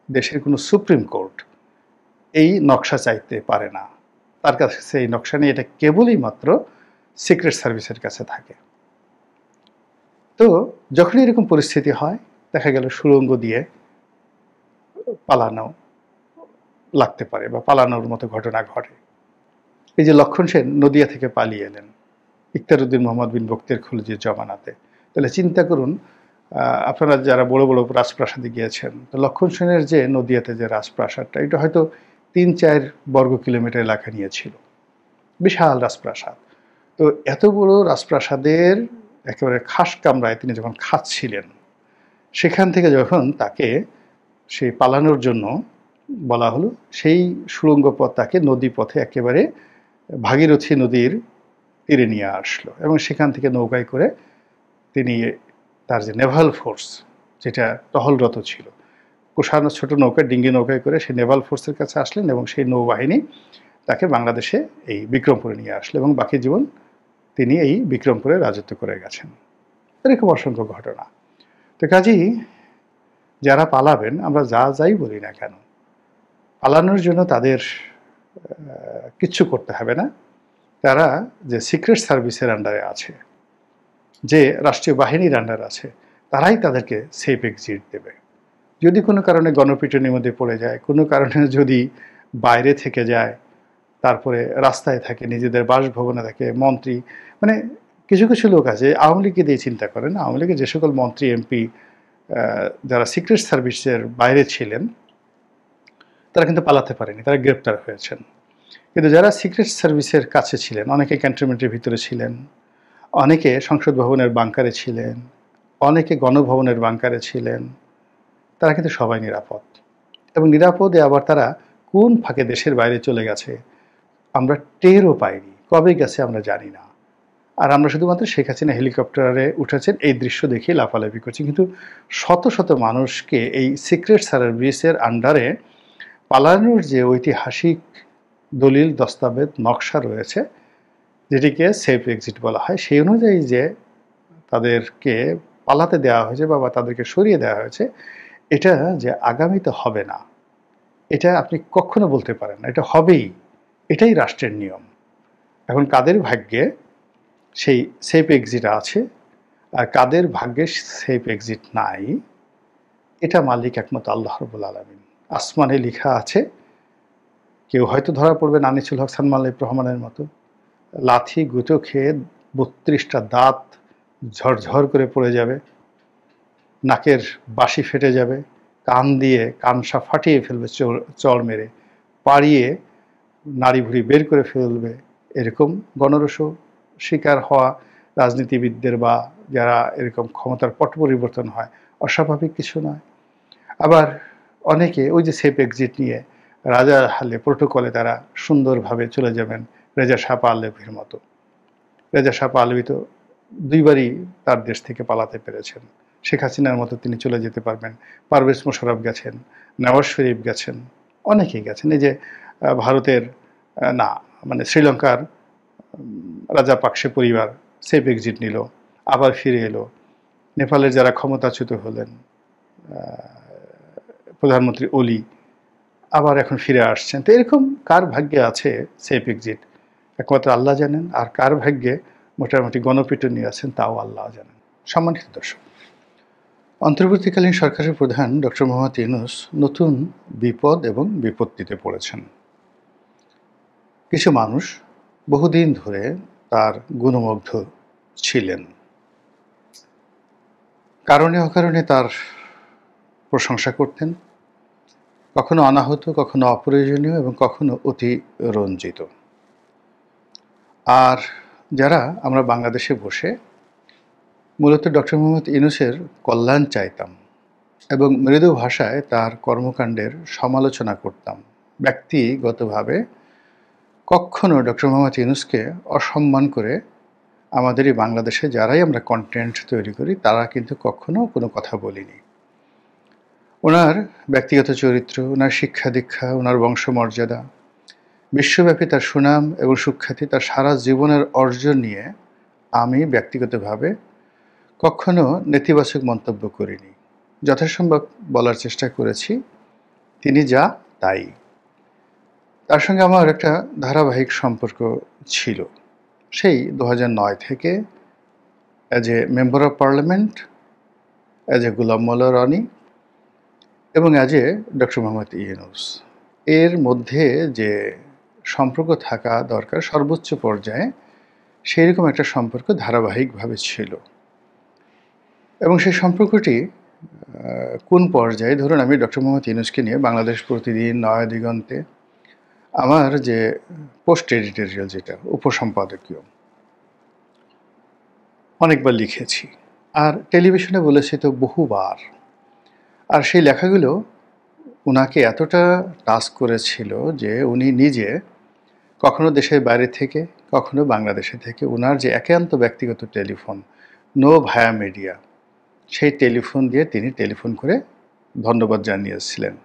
দেশের কোনো সুপ্রিম কোর্ট এই নকশা চাইতে পারে না, তার কাছে এই নকশা নেই। এটা কেবলই মাত্র সিক্রেট সার্ভিসের কাছে থাকে। তো যখন এরকম পরিস্থিতি হয়, দেখা গেল সুড়ঙ্গ দিয়ে পালানো লাগতে পারে বা পালানোর মতো ঘটনা ঘটে। এই যে লক্ষণ সেন নদিয়া থেকে পালিয়ে এলেন ইখতিয়ারউদ্দিন মোহাম্মদ বিন বখতিয়ার খলজির জমানাতে, তাহলে চিন্তা করুন, আপনারা যারা বড় বড় রাজপ্রাসাদে গিয়েছেন, তো লক্ষণ সেনের যে নদিয়াতে যে রাজপ্রাসাদটা, এটা হয়তো ৩-৪ বর্গ কিলোমিটার এলাকা নিয়েছিল, বিশাল রাজপ্রাসাদ। তো এত বড় রাজপ্রাসাদের একেবারে খাস কামরায় তিনি যখন খাচ্ছিলেন, সেখান থেকে যখন তাকে সেই পালানোর জন্য বলা হলো, সেই সুড়ঙ্গ পথ তাকে নদী পথে একেবারে ভাগীরথী নদীর তীরে নিয়ে আসলো, এবং সেখান থেকে নৌকায় করে তিনি তার যে নেভাল ফোর্স যেটা টহলরত ছিল, কুষানো ছোট নৌকা, ডিঙ্গি নৌকায় করে সেই নেভাল ফোর্সের কাছে আসলেন, এবং সেই নৌবাহিনী তাকে বাংলাদেশে এই বিক্রমপুরে নিয়ে আসলো, এবং বাকি জীবন তিনি এই বিক্রমপুরে রাজত্ব করে গেছেন। এরকম অসংখ্য ঘটনা। তো কাজেই যারা পালাবেন, আমরা যাই বলি না কেন, পালানোর জন্য তাদের কিচ্ছু করতে হবে না। তারা যে সিক্রেট সার্ভিসের আন্ডারে আছে, যে রাষ্ট্রীয় বাহিনীর আন্ডারে আছে, তারাই তাদেরকে সেফ এক্সিট দেবে। যদি কোনো কারণে গণপিটুনির মধ্যে পড়ে যায়, কোনো কারণে যদি বাইরে থেকে যায়, তারপরে রাস্তায় থাকে, নিজেদের বাসভবনে থাকে, মন্ত্রী, মানে কিছু কিছু লোক আছে আওয়ামী লীগকে দিয়ে চিন্তা করেন। আওয়ামী লীগের যে সকল মন্ত্রী এমপি যারা সিক্রেট সার্ভিসের বাইরে ছিলেন, তারা কিন্তু পালাতে পারেনি, তারা গ্রেপ্তার হয়েছেন। কিন্তু যারা সিক্রেট সার্ভিসের কাছে ছিলেন, অনেকে ক্যান্টনমেন্টের ভিতরে ছিলেন, অনেকে সংসদ ভবনের বাংকারে ছিলেন, অনেকে গণভবনের বাংকারে ছিলেন, তারা কিন্তু সবাই নিরাপদ। এবং নিরাপদে আবার তারা কোন ফাঁকে দেশের বাইরে চলে গেছে আমরা টেরও পাইনি, কবে গেছে আমরা জানি না। আর আমরা শুধুমাত্র শেখ হাসিনা হেলিকপ্টারে উঠেছেন এই দৃশ্য দেখে লাফালাফি করছি, কিন্তু শত শত মানুষকে এই সিক্রেট সার্ভিসের আন্ডারে পালানোর যে ঐতিহাসিক দলিল দস্তাবেজ নকশা রয়েছে, যেটিকে সেফ এক্সিট বলা হয়, সেই অনুযায়ী যে তাদেরকে পালাতে দেওয়া হয়েছে বা তাদেরকে সরিয়ে দেওয়া হয়েছে, এটা যে আগামীতে হবে না এটা আপনি কখনো বলতে পারেন না, এটা হবেই, এটাই রাষ্ট্রের নিয়ম। এখন কাদের ভাগ্যে সেই সেফ এক্সিট আছে আর কাদের ভাগ্যে সেফ এক্সিট নাই, এটা মালিক একমাত্র আল্লাহ রাব্বুল আলামিন। আসমানে লেখা আছে, কেউ হয়তো ধরা পড়বেন আনিসুল হক সালমান রহমানের মতো, লাথি গুঁতো খেয়ে 32টা দাঁত ঝরঝর করে পড়ে যাবে, নাকের বাঁশি ফেটে যাবে, কান দিয়ে কানসা ফাটিয়ে ফেলবে চড় মেরে, পাড়িয়ে নাড়ি ভুড়ি বের করে ফেলবে, এরকম গণরোষ শিকার হওয়া রাজনীতিবিদদের বা যারা এরকম ক্ষমতার পট পরিবর্তন হয় অস্বাভাবিক কিছু নয়। আবার অনেকে ওই যে সেফ এক্সিট নিয়ে রাজা হালে প্রোটোকলে তারা সুন্দরভাবে চলে যাবেন, রেজা শাহ পাহলভীর মতো। রেজা শাহ পাহলভী তো দুইবারই তার দেশ থেকে পালাতে পেরেছেন, শেখ হাসিনার মতো তিনি চলে যেতে পারবেন। পারভেজ মোশাররফ গেছেন, নওয়াজ শরীফ গেছেন, অনেকেই গেছেন। এই যে ভারতের না মানে শ্রীলঙ্কার রাজাপাকসে পরিবার সেফ এক্সিট নিল, আবার ফিরে এলো। নেপালের যারা ক্ষমতাচ্যুত হলেন, প্রধানমন্ত্রী ওলি আবার এখন ফিরে আসছেন। তো এরকম কার ভাগ্যে আছে সেফ এক্সিট একমাত্র আল্লাহ জানেন, আর কার ভাগ্যে মোটামুটি গণপিটুনি আছেন তাও আল্লাহ জানেন। সম্মানিত দর্শক, অন্তর্বর্তীকালীন সরকারের প্রধান ডক্টর মোহাম্মদ ইউনূস নতুন বিপদ এবং বিপত্তিতে পড়েছেন। কিছু মানুষ বহুদিন ধরে তার গুণমুগ্ধ ছিলেন, কারণে অকারণে তার প্রশংসা করতেন, কখনো অনাহত, কখনো অপ্রয়োজনীয় এবং কখনো অতিরঞ্জিত। আর যারা আমরা বাংলাদেশে বসে মূলত ডক্টর মোহাম্মদ ইউনূসের কল্যাণ চাইতাম এবং মৃদু ভাষায় তার কর্মকাণ্ডের সমালোচনা করতাম, ব্যক্তিগতভাবে কখনো ডক্টর মোহাম্মদ ইউনূসকে অসম্মান করে আমাদেরই বাংলাদেশে যারাই আমরা কন্টেন্ট তৈরি করি তারা কিন্তু কখনো কোনো কথা বলিনি। ওনার ব্যক্তিগত চরিত্র, ওনার শিক্ষা দীক্ষা, ওনার বংশমর্যাদা, বিশ্বব্যাপী তার সুনাম এবং সুখ্যাতি, তার সারা জীবনের অর্জন নিয়ে আমি ব্যক্তিগতভাবে কখনো নেতিবাচক মন্তব্য করিনি। যথাসম্ভব বলার চেষ্টা করেছি তিনি যা তাই। তার সঙ্গে আমার একটা ধারাবাহিক সম্পর্ক ছিল সেই 2009 থেকে, as a member of parliament, as a Golam Molla Roni এবং as a doctor Mohammad Yunus. এর মধ্যে যে সম্পর্ক থাকা দরকার সর্বোচ্চ পর্যায়ে, সেই রকম একটা সম্পর্ক ধারাবাহিকভাবে ছিল। এবং সেই সম্পর্কটি কোন পর্যায়ে, ধরুন আমি ডক্টর মোহাম্মদ ইউনূসকে নিয়ে বাংলাদেশ প্রতিদিন, নয়া দিগন্তে আমার যে পোস্ট এডিটোরিয়াল, যেটা উপসম্পাদকীয়, অনেকবার লিখেছি আর টেলিভিশনে বলেছি তো বহুবার। আর সেই লেখাগুলো ওনাকে এতটা টাচ করেছিল যে উনি নিজে কখনো দেশের বাইরে থেকে, কখনো বাংলাদেশে থেকে ওনার যে একান্ত ব্যক্তিগত টেলিফোন, নো ভায়া মিডিয়া, সেই টেলিফোন দিয়ে তিনি টেলিফোন করে ধন্যবাদ জানিয়েছিলেন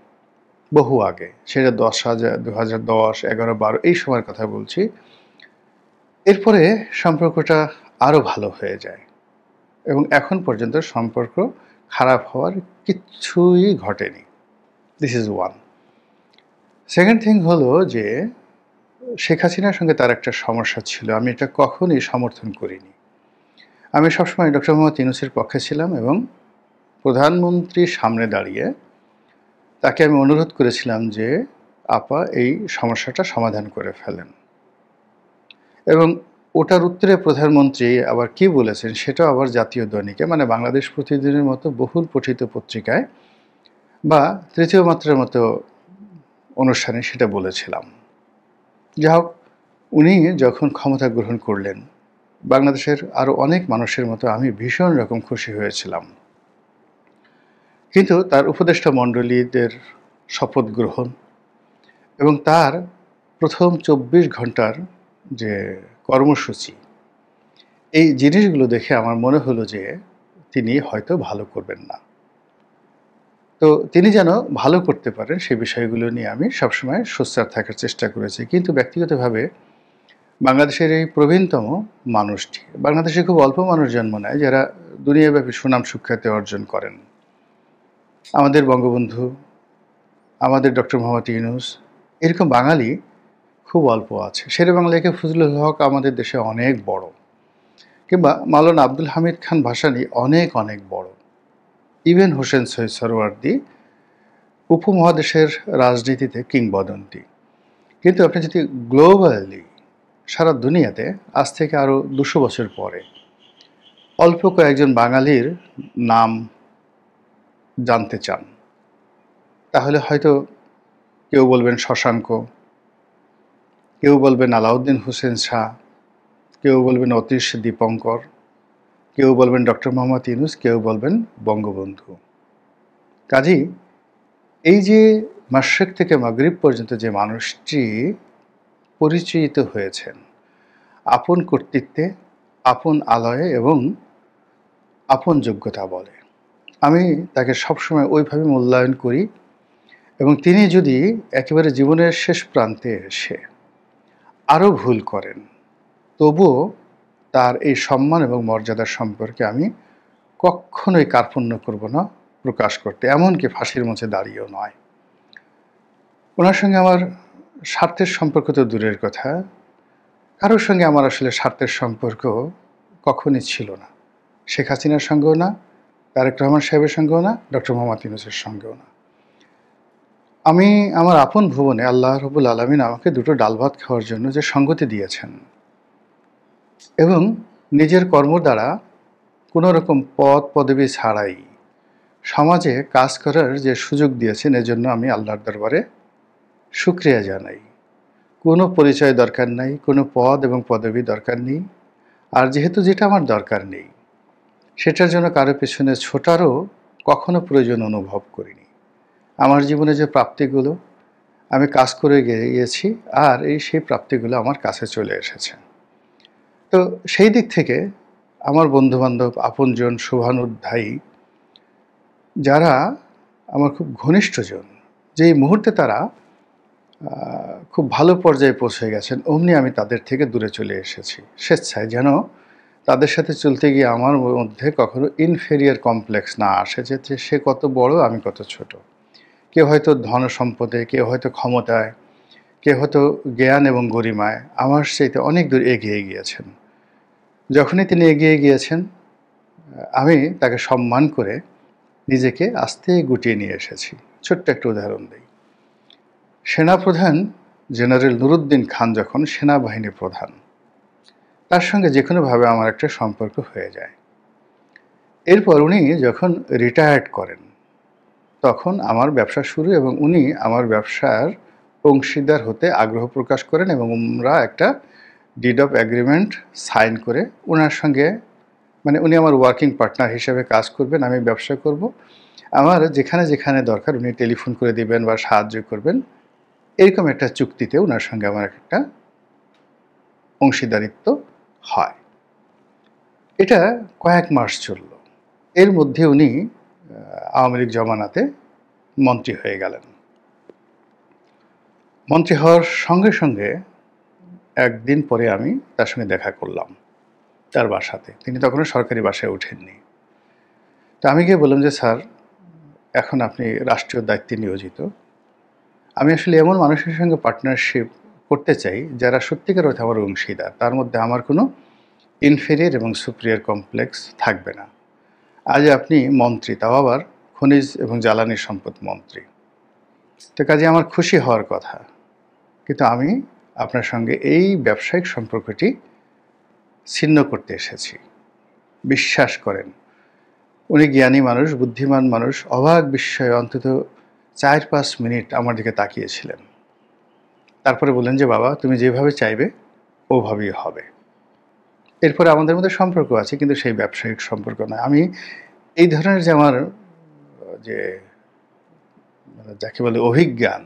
বহু আগে। সেটা 2010, 11, 12 এই সময়ের কথা বলছি। এরপরে সম্পর্কটা আরও ভালো হয়ে যায় এবং এখন পর্যন্ত সম্পর্ক খারাপ হওয়ার কিচ্ছুই ঘটেনি। This is one. Second thing হলো যে শেখ হাসিনার সঙ্গে তার একটা সমস্যা ছিল, আমি এটা কখনই সমর্থন করিনি। আমি সবসময় ডক্টর মোহাম্মদ ইউনূসের পক্ষে ছিলাম এবং প্রধানমন্ত্রীর সামনে দাঁড়িয়ে তাকে আমি অনুরোধ করেছিলাম যে আপা এই সমস্যাটা সমাধান করে ফেলেন। এবং ওটার উত্তরে প্রধানমন্ত্রী আবার কি বলেছেন সেটাও আবার জাতীয় দৈনিকে, মানে বাংলাদেশ প্রতিদিনের মতো বহুল পঠিত পত্রিকায় বা তৃতীয় মাত্রার মতো অনুষ্ঠানে সেটা বলেছিলাম। যাই হোক, উনি যখন ক্ষমতা গ্রহণ করলেন, বাংলাদেশের আরও অনেক মানুষের মতো আমি ভীষণ রকম খুশি হয়েছিলাম। কিন্তু তার উপদেষ্টা মণ্ডলীদের শপথ গ্রহণ এবং তার প্রথম ২৪ ঘন্টার যে কর্মসূচি, এই জিনিসগুলো দেখে আমার মনে হলো যে তিনি হয়তো ভালো করবেন না। তো তিনি যেন ভালো করতে পারেন সে বিষয়গুলো নিয়ে আমি সবসময় সোচ্চার থাকার চেষ্টা করেছি। কিন্তু ব্যক্তিগতভাবে বাংলাদেশের এই প্রবীণতম মানুষটি, বাংলাদেশে খুব অল্প মানুষ জন্ম নেয় যারা দুনিয়াব্যাপী সুনাম সুখ্যাতি অর্জন করেন। আমাদের বঙ্গবন্ধু, আমাদের ডক্টর মোহাম্মদ ইউনূস, এরকম বাঙালি খুব অল্প আছে। শেরে বাংলা একে ফজলুল হক আমাদের দেশে অনেক বড়, কিংবা মাওলানা আব্দুল হামিদ খান ভাসানী অনেক অনেক বড়, ইভেন হোসেন সৈয়দ সোহরাওয়ার্দী উপমহাদেশের রাজনীতিতে কিংবদন্তি। কিন্তু আপনি যদি গ্লোবালি সারা দুনিয়াতে আজ থেকে আরও ২০০ বছর পরে অল্প কয়েকজন বাঙালির নাম জানতে চান, তাহলে হয়তো কেউ বলবেন শশাঙ্ক, কেউ বলবেন আলাউদ্দিন হোসেন শাহ, কেউ বলবেন অতীশ দীপঙ্কর, কেউ বলবেন ডক্টর মোহাম্মদ ইউনূস, কেউ বলবেন বঙ্গবন্ধু। কাজেই এই যে মাশরিক থেকে মাগরিব পর্যন্ত যে মানুষটি পরিচিত হয়েছেন আপন কর্তৃত্বে, আপন আলয়ে এবং আপন যোগ্যতা বলে, আমি তাকে সবসময় ওইভাবে মূল্যায়ন করি। এবং তিনি যদি একেবারে জীবনের শেষ প্রান্তে এসে আরও ভুল করেন, তবুও তার এই সম্মান এবং মর্যাদার সম্পর্কে আমি কখনোই কার্পণ্য করব না প্রকাশ করতে, এমনকি ফাঁসির মঞ্চে দাঁড়িয়েও নয়। ওনার সঙ্গে আমার স্বার্থের সম্পর্ক তো দূরের কথা, কারোর সঙ্গে আমার আসলে স্বার্থের সম্পর্ক কখনই ছিল না। শেখ হাসিনার সঙ্গেও না, তারেক রহমান সাহেবের সঙ্গেও না, ডক্টর মোহাম্মদ ইউনূসের সঙ্গেও না। আমি আমার আপন ভুবনে আল্লাহ রাব্বুল আলামিন আমাকে দুটো ডাল ভাত খাওয়ার জন্য যে সঙ্গতি দিয়েছেন এবং নিজের কর্ম দ্বারা কোনো রকম পদ পদবি ছাড়াই সমাজে কাজ করার যে সুযোগ দিয়েছেন, এজন্য আমি আল্লাহর দরবারে শুকরিয়া জানাই। কোনো পরিচয় দরকার নাই, কোনো পদ এবং পদবি দরকার নেই। আর যেহেতু যেটা আমার দরকার নেই, সেটার জন্য কারো পেছনে ছোটারও কখনো প্রয়োজন অনুভব করিনি। আমার জীবনে যে প্রাপ্তিগুলো আমি কাজ করে গিয়েছি, আর সেই প্রাপ্তিগুলো আমার কাছে চলে এসেছে। তো সেই দিক থেকে আমার বন্ধুবান্ধব, আপনজন, শুভানুধ্যায়ী যারা আমার খুব ঘনিষ্ঠজন, যেই মুহূর্তে তারা খুব ভালো পর্যায়ে পৌঁছে গেছেন, অমনি আমি তাদের থেকে দূরে চলে এসেছি স্বেচ্ছায়, যেন তাদের সাথে চলতে গিয়ে আমার মধ্যে কখনো ইনফেরিয়ার কমপ্লেক্স না আসে যে সে কত বড়, আমি কত ছোট। কেউ হয়তো ধন সম্পদে, কেউ হয়তো ক্ষমতায়, কেউ হয়তো জ্ঞান এবং গরিমায় আমার চাইতে অনেক দূর এগিয়ে গিয়েছেন। যখনই তিনি এগিয়ে গিয়েছেন, আমি তাকে সম্মান করে নিজেকে আস্তে গুটিয়ে নিয়ে এসেছি। ছোট্ট একটা উদাহরণ দিই। সেনাপ্রধান জেনারেল নুরুদ্দিন খান যখন সেনাবাহিনী প্রধান, তার সঙ্গে যে কোনোভাবে আমার একটা সম্পর্ক হয়ে যায়। এরপর উনি যখন রিটায়ার্ড করেন, তখন আমার ব্যবসা শুরু এবং উনি আমার ব্যবসার অংশীদার হতে আগ্রহ প্রকাশ করেন এবং আমরা একটা ডিড অফ এগ্রিমেন্ট সাইন করে ওনার সঙ্গে, মানে উনি আমার ওয়ার্কিং পার্টনার হিসেবে কাজ করবেন, আমি ব্যবসা করব। আমার যেখানে যেখানে দরকার উনি টেলিফোন করে দিবেন বা সাহায্য করবেন, এরকম একটা চুক্তিতে ওনার সঙ্গে আমার একটা অংশীদারিত্ব হয়। এটা কয়েক মাস চলল। এর মধ্যে উনি আওয়ামী লীগ জমানাতে মন্ত্রী হয়ে গেলেন। মন্ত্রী হওয়ার সঙ্গে সঙ্গে একদিন পরে আমি তার সঙ্গে দেখা করলাম তার বাসাতে। তিনি তখনও সরকারি বাসায় ওঠেননি। তো আমি গিয়ে বললাম যে, স্যার, এখন আপনি রাষ্ট্রীয় দায়িত্বে নিয়োজিত, আমি আসলে এমন মানুষের সঙ্গে পার্টনারশিপ করতে চাই যারা সত্যিকার অর্থে আমার অংশীদার, তার মধ্যে আমার কোনো ইনফেরিয়ার এবং সুপিরিয়র কমপ্লেক্স থাকবে না। আজ আপনি মন্ত্রী, তাও আবার খনিজ এবং জ্বালানি সম্পদ মন্ত্রী। তো কাজে আমার খুশি হওয়ার কথা, কিন্তু আমি আপনার সঙ্গে এই ব্যবসায়িক সম্পর্কটি ছিন্ন করতে এসেছি। বিশ্বাস করেন, উনি জ্ঞানী মানুষ, বুদ্ধিমান মানুষ, অবাক বিস্ময়ে অন্তত ৪-৫ মিনিট আমার দিকে তাকিয়েছিলেন। তারপরে বললেন যে, বাবা, তুমি যেভাবে চাইবে ওভাবেই হবে। এরপরে আমাদের মধ্যে সম্পর্ক আছে, কিন্তু সেই ব্যবসায়িক সম্পর্ক নয়। আমি এই ধরনের যে আমার যে যাকে বলে অভিজ্ঞান,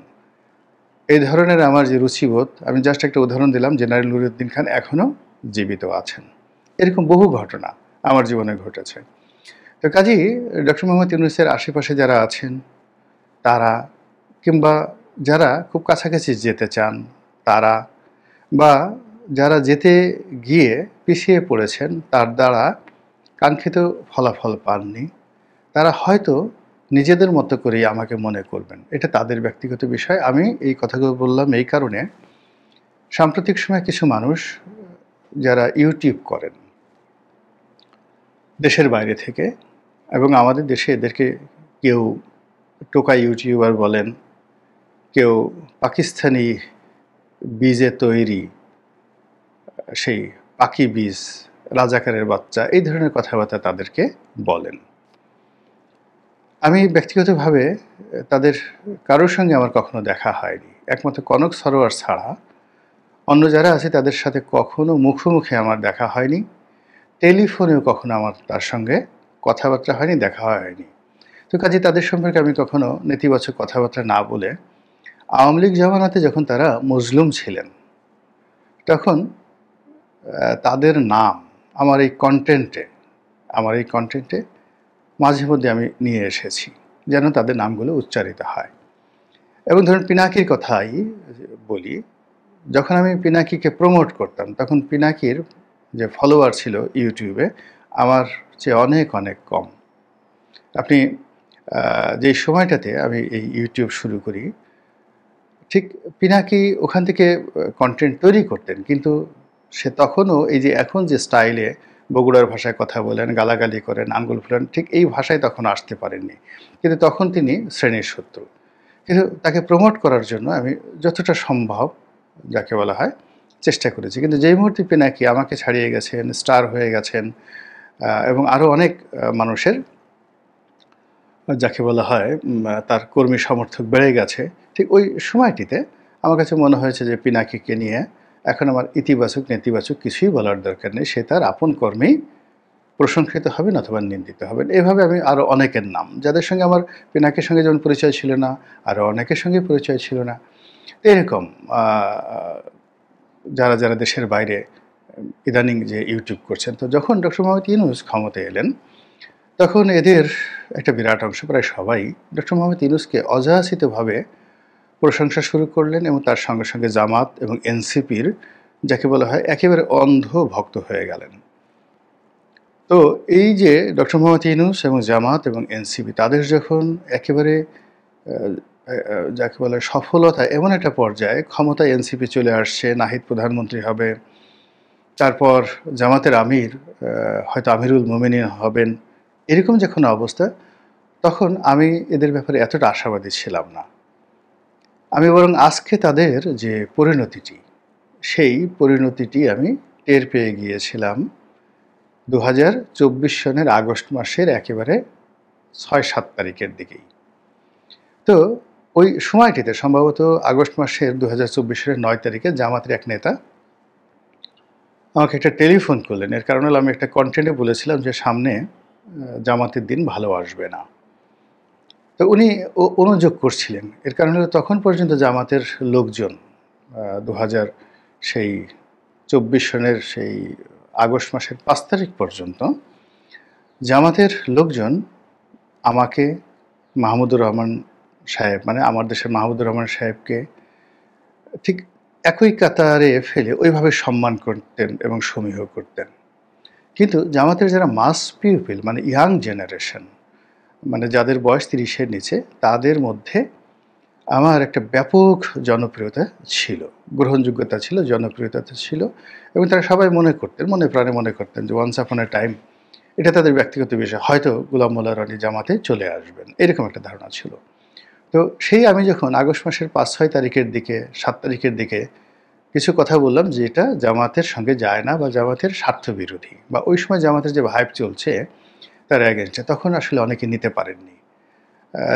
এই ধরনের আমার যে রুচিবোধ, আমি জাস্ট একটা উদাহরণ দিলাম, জেনারেল নুরুদ্দিন খান এখনও জীবিত আছেন। এরকম বহু ঘটনা আমার জীবনে ঘটেছে। তো কাজেই ডক্টর মোহাম্মদ ইউনূসের আশেপাশে যারা আছেন তারা, কিংবা যারা খুব কাছাকাছি যেতে চান তারা, বা যারা যেতে গিয়ে পিছিয়ে পড়েছেন, তার দ্বারা কাঙ্ক্ষিত ফলাফল পাননি, তারা হয়তো নিজেদের মতো করেই আমাকে মনে করবেন। এটা তাদের ব্যক্তিগত বিষয়। আমি এই কথাগুলো বললাম এই কারণে, সাম্প্রতিক সময়ে কিছু মানুষ যারা ইউটিউব করেন দেশের বাইরে থেকে, এবং আমাদের দেশে এদেরকে কেউ টোকা ইউটিউবার বলেন, কেউ পাকিস্তানি বীজে তৈরি সেই পাকি বীজ, রাজাকারের বাচ্চা, এই ধরনের কথাবার্তা তাদেরকে বলেন। আমি ব্যক্তিগতভাবে তাদের কারোর সঙ্গে আমার কখনো দেখা হয়নি, একমাত্র কনক সরোয়ার ছাড়া অন্য যারা আছে তাদের সাথে কখনো মুখোমুখি আমার দেখা হয়নি, টেলিফোনেও কখনো আমার তার সঙ্গে কথাবার্তা হয়নি, দেখা হয়নি। তো কাজে তাদের সম্পর্কে আমি কখনো নেতিবাচক কথাবার্তা না বলে, আওয়ামী লীগ জামানাতে যখন তারা মজলুম ছিলেন তখন তাদের নাম আমার এই কন্টেন্টে মাঝে মধ্যে আমি নিয়ে এসেছি, যেন তাদের নামগুলো উচ্চারিত হয়। এবং ধরুন পিনাকির কথাই বলি, যখন আমি পিনাকিকে প্রমোট করতাম তখন পিনাকির যে ফলোয়ার ছিল ইউটিউবে আমার চেয়ে অনেক অনেক কম। আপনি যে সময়টাতে আমি এই ইউটিউব শুরু করি, ঠিক পিনাকি ওখান থেকে কন্টেন্ট তৈরি করতেন, কিন্তু সে তখনও এই যে এখন যে স্টাইলে বগুড়ার ভাষায় কথা বলেন, গালাগালি করেন, আঙ্গুল ফুলান, ঠিক এই ভাষায় তখন আসতে পারেননি। কিন্তু তখন তিনি শ্রেণীর শত্রু। কিন্তু তাকে প্রমোট করার জন্য আমি যতটা সম্ভব, যাকে বলা হয়, চেষ্টা করেছি। কিন্তু যেই মুহূর্তে পিনাকি আমাকে ছাড়িয়ে গেছেন, স্টার হয়ে গেছেন, এবং আরও অনেক মানুষের, যাকে বলা হয়, তার কর্মী সমর্থক বেড়ে গেছে, ঠিক ওই সময়টিতে আমার কাছে মনে হয়েছে যে পিনাকিকে নিয়ে এখন আমার ইতিবাচক নেতিবাচক কিছুই বলার দরকার নেই, সে তার আপন কর্মেই প্রশংসিত হবেন অথবা নিন্দিত হবেন। এভাবে আমি আরও অনেকের নাম, যাদের সঙ্গে আমার পিনাকির সঙ্গে যেমন পরিচয় ছিল না, আরও অনেকের সঙ্গে পরিচয় ছিল না, এরকম যারা যারা দেশের বাইরে ইদানিং যে ইউটিউব করছেন। তো যখন ডক্টর মোহাম্মদ ইউনূস ক্ষমতায় এলেন তখন এদের একটা বিরাট অংশ, প্রায় সবাই, ডক্টর মোহাম্মদ ইউনূসকে অযাচিতভাবে প্রশংসা শুরু করলেন, এবং তার সঙ্গে সঙ্গে জামাত এবং এনসিপির, যাকে বলা হয়, একেবারে অন্ধ ভক্ত হয়ে গেলেন। তো এই যে ডক্টর মোহাম্মদ ইউনূস এবং জামাত এবং এনসিপি, তাদের যখন একেবারে যাকে বলে সফলতা এমন একটা পর্যায়ে, ক্ষমতায় এনসিপি চলে আসছে, নাহিদ প্রধানমন্ত্রী হবে, তারপর জামাতের আমির হয়তো আমিরুল মোমিনিন হবেন, এরকম যখন অবস্থা, তখন আমি এদের ব্যাপারে এতটা আশাবাদী ছিলাম না। আমি বরং আজকে তাদের যে পরিণতিটি, সেই পরিণতিটি আমি টের পেয়ে গিয়েছিলাম 2024 সনের আগস্ট মাসের একেবারে 6-7 তারিখের দিকেই। তো ওই সময়টিতে সম্ভবত আগস্ট মাসের 2024 সালের 9 তারিখে জামাতের এক নেতা আমাকে একটা টেলিফোন করলেন। এর কারণ হলো আমি একটা কন্টেন্টে বলেছিলাম যে সামনে জামাতের দিন ভালো আসবে না। তো উনি অনুযোগ করছিলেন। এর কারণ হলো তখন পর্যন্ত জামাতের লোকজন 2024 সনের সেই আগস্ট মাসের 5 তারিখ পর্যন্ত জামাতের লোকজন আমাকে, মাহমুদুর রহমান সাহেব, মানে আমার দেশের মাহমুদুর রহমান সাহেবকে ঠিক একই কাতারে ফেলে ওইভাবে সম্মান করতেন এবং সমীহ করতেন। কিন্তু জামাতের যারা মাস পিউপিল, মানে ইয়াং জেনারেশন, মানে যাদের বয়স 30-এর নিচে, তাদের মধ্যে আমার একটা ব্যাপক জনপ্রিয়তা ছিল, গ্রহণযোগ্যতা ছিল, জনপ্রিয়তা ছিল, এবং তারা সবাই মনে করতেন, মনে প্রাণে মনে করতেন যে ওয়ান্স আপন এ টাইম, এটা তাদের ব্যক্তিগত বিষয়, হয়তো গোলাম মোল্লা রনি জামাতে চলে আসবেন, এরকম একটা ধারণা ছিল। তো সেই আমি যখন আগস্ট মাসের 5-6 তারিখের দিকে, 7 তারিখের দিকে কিছু কথা বললাম যেটা জামাতের সঙ্গে যায় না, বা জামাতের স্বার্থবিরোধী, বা ওই সময় জামাতের যে ভাইব চলছে তার এগেনস্টে, তখন আসলে অনেকে নিতে পারেননি।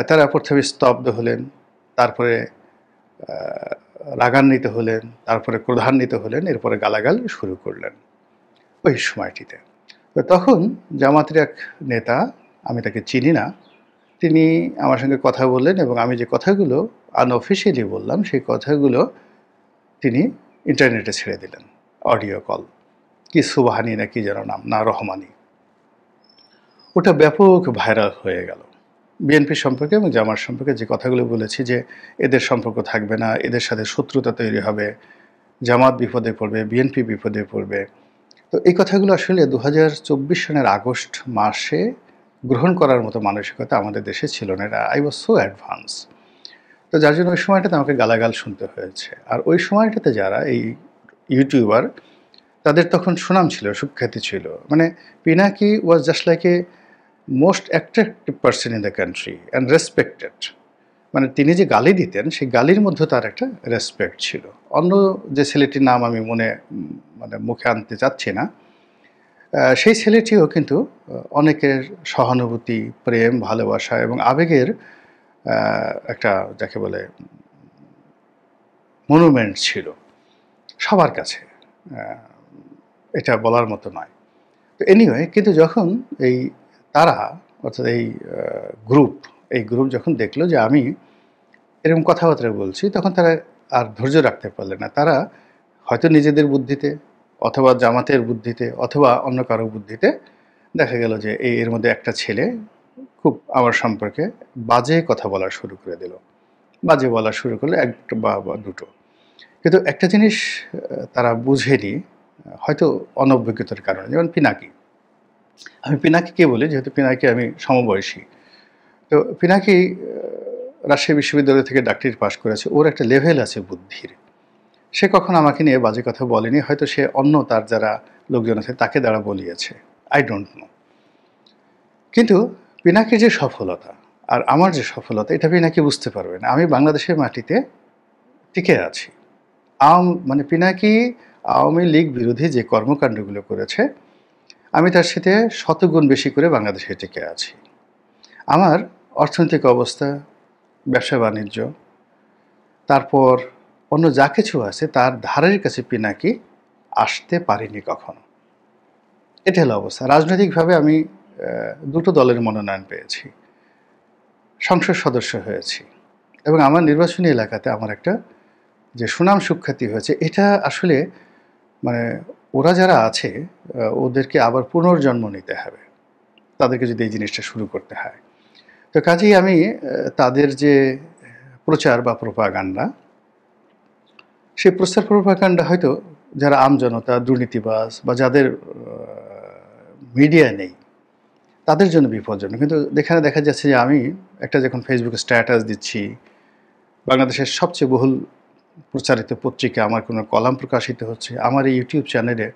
তারা প্রথমে স্তব্ধ হলেন, তারপরে রাগান্বিত হলেন, তারপরে ক্রোধান্বিত হলেন, এরপরে গালাগাল শুরু করলেন ওই সময়টিতে। তো তখন জামাতের এক নেতা, আমি তাকে চিনি না, তিনি আমার সঙ্গে কথা বললেন, এবং আমি যে কথাগুলো আনঅফিশিয়ালি বললাম সেই কথাগুলো তিনি ইন্টারনেটে ছেড়ে দিলেন, অডিও কল। কি সুবহানি না কি যেন নাম, না রহমানি। ওটা ব্যাপক ভাইরাল হয়ে গেল। বিএনপি সম্পর্কে এবং জামাত সম্পর্কে যে কথাগুলো বলেছি যে এদের সম্পর্ক থাকবে না, এদের সাথে শত্রুতা তৈরি হবে, জামাত বিপদে পড়বে, বিএনপি বিপদে পড়বে। তো এই কথাগুলো আসলে ২০২৪ সনের আগস্ট মাসে গ্রহণ করার মতো মানসিকতা আমাদের দেশে ছিল না। এটা আই ওয়াজ সো অ্যাডভান্স। তো যার জন্য ওই সময়টাতে আমাকে গালাগাল শুনতে হয়েছে। আর ওই সময়টাতে যারা এই ইউটিউবার, তাদের তখন সুনাম ছিল, সুখ্যাতি ছিল। মানে Pinaki was just like a most attractive person in the country and respected. মানে তিনি যে গালি দিতেন সেই গালির মধ্যে তার একটা রেসপেক্ট ছিল। অন্য যে ছেলেটির নাম আমি মানে মুখে আনতে চাচ্ছি না, সেই ছেলেটিও কিন্তু অনেকের সহানুভূতি, প্রেম, ভালোবাসা এবং আবেগের একটা যাকে বলে মনুমেন্ট ছিল সবার কাছে। এটা বলার মতো নয়। তো এনিওয়ে, কিন্তু যখন এই তারা অর্থাৎ এই গ্রুপ যখন দেখলো যে আমি এরকম কথাবার্তা বলছি, তখন তারা আর ধৈর্য রাখতে পারলে না। তারা হয়তো নিজেদের বুদ্ধিতে অথবা জামাতের বুদ্ধিতে অথবা অন্য কারো বুদ্ধিতে দেখা গেল যে এর মধ্যে একটা ছেলে খুব আমার সম্পর্কে বাজে কথা বলা শুরু করে দিল। বাজে বলা শুরু করলো একটা বা দুটো। কিন্তু একটা জিনিস তারা বুঝেনি, হয়তো অনভিজ্ঞতার কারণে। যেমন পিনাকি, আমি পিনাকিকে বলি যেহেতু পিনাকি আমি সমবয়সী। তো পিনাকি রাজশাহী বিশ্ববিদ্যালয় থেকে ডাক্তারি পাশ করেছে, ওর একটা লেভেল আছে বুদ্ধির। সে কখনো আমাকে নিয়ে বাজে কথা বলেনি, হয়তো সে অন্য তার যারা লোকজন আছে তাকে দ্বারা বলিয়েছে, আই ডোন্ট নো। কিন্তু পিনাকির যে সফলতা আর আমার যে সফলতা, এটা পিনাকি বুঝতে পারবে না। আমি বাংলাদেশের মাটিতে টিকে আছি। মানে পিনাকি আওয়ামী লীগ বিরোধী যে কর্মকাণ্ডগুলো করেছে, আমি তার সাথে শতগুণ বেশি করে বাংলাদেশে টিকে আছি। আমার অর্থনৈতিক অবস্থা, ব্যবসা বাণিজ্য, তারপর অন্য যা কিছু আছে তার ধারের কাছে পিনাকি আসতে পারিনি কখনো। এটা হলো অবস্থা। রাজনৈতিকভাবে আমি দুটো দলের মনোনয়ন পেয়েছি, সংসদ সদস্য হয়েছি, এবং আমার নির্বাচনী এলাকাতে আমার একটা যে সুনাম সুখ্যাতি হয়েছে, এটা আসলে মানে ওরা যারা আছে ওদেরকে আবার পুনর্জন্ম নিতে হবে তাদেরকে যদি এই জিনিসটা শুরু করতে হয়। তো কাজেই আমি তাদের যে প্রচার বা প্রোপাগান্ডা, সেই প্রচার প্রোপাগান্ডা হয়তো যারা আমজনতা, দুর্নীতিবাজ বা যাদের মিডিয়া নেই তাদের জন্য বিপজ্জনক। কিন্তু এখানে দেখা যাচ্ছে যে আমি একটা যখন ফেসবুকে স্ট্যাটাস দিচ্ছি, বাংলাদেশের সবচেয়ে বহুল প্রচারিত পত্রিকা আমার কোনো কলাম প্রকাশিত হচ্ছে, আমার এই ইউটিউব চ্যানেলে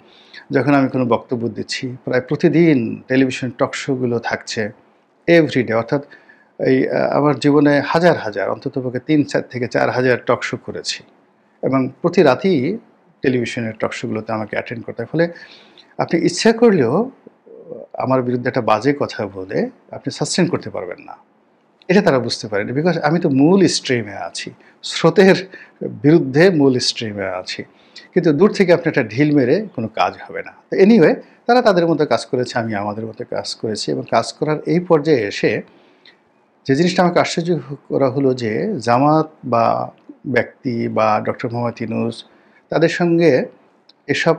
যখন আমি কোনো বক্তব্য দিচ্ছি, প্রায় প্রতিদিন টেলিভিশন টক শোগুলো থাকছে এভরিডে। অর্থাৎ এই আমার জীবনে হাজার হাজার, অন্ততপক্ষে ৩ থেকে ৪ হাজার টক শো করেছি, এবং প্রতি রাতেই টেলিভিশনের টক শোগুলোতে আমাকে অ্যাটেন্ড করতে হয়। ফলে আপনি ইচ্ছা করলেও আমার বিরুদ্ধে একটা বাজে কথা বলে আপনি সাস্টেন করতে পারবেন না। এটা তারা বুঝতে পারেনি, বিকজ আমি তো মূল স্ট্রিমে আছি, স্রোতের বিরুদ্ধে মূল স্ট্রিমে আছি। কিন্তু দূর থেকে আপনি একটা ঢিল মেরে কোনো কাজ হবে না। তো এনিওয়ে, তারা তাদের মতো কাজ করেছে, আমি আমাদের মতো কাজ করেছি, এবং কাজ করার এই পর্যায়ে এসে যে জিনিসটা আমাকে আশ্চর্য করা হলো যে জামাত বা ব্যক্তি বা ডক্টর মোহাম্মদ ইউনূস, তাদের সঙ্গে এসব